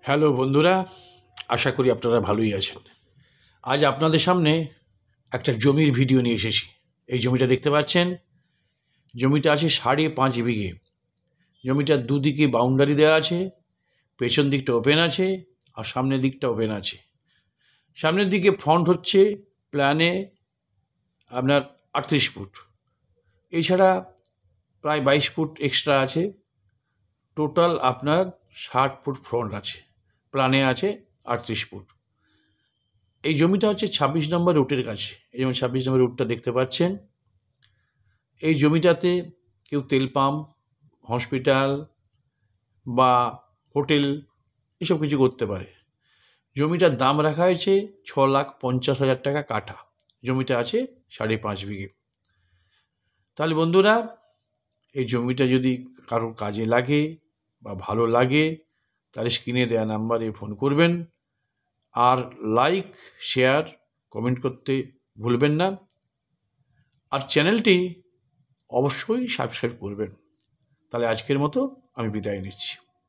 Hello বন্ধুরা, আশা করি আপনারা ভালোই আছেন। আজ আপনাদের সামনে একটা জমির ভিডিও নিয়ে এসেছি। এই জমিটা দেখতে পাচ্ছেন, জমিটা আছে 5.5 বিঘে। জমিটার দুদিকে বাউন্ডারি দেওয়া আছে, পেছন দিকটা ওপেন আছে আর সামনের দিকটা ওপেন আছে। সামনের দিকে ফ্রন্ট হচ্ছে প্ল্যানে আপনার 38 ফুট, এছাড়া প্রায় 22 ফুট এক্সট্রা আছে। টোটাল আপনার 60 ফুট ফ্রন্ট আছে, প্ল্যানে আছে 38 ফুট। এই জমিটা হচ্ছে 26 নম্বর রুটের কাছে। এই যেমন 26 নম্বর রুটটা দেখতে পাচ্ছেন। এই জমিটাতে কেউ তেল পাম্প, হসপিটাল বা হোটেল এসব কিছু করতে পারে। জমিটার দাম রাখা হয়েছে 6,50,000 টাকা কাঠা। জমিটা আছে 5.5 বিঘে। তাহলে বন্ধুরা, এই জমিটা যদি কারোর কাজে লাগে বা ভালো লাগে তাহলে স্ক্রিনে দেওয়া নাম্বারে ফোন করবেন। আর লাইক, শেয়ার, কমেন্ট করতে ভুলবেন না। আর চ্যানেলটি অবশ্যই সাবস্ক্রাইব করবেন। তাহলে আজকের মতো আমি বিদায় নিচ্ছি।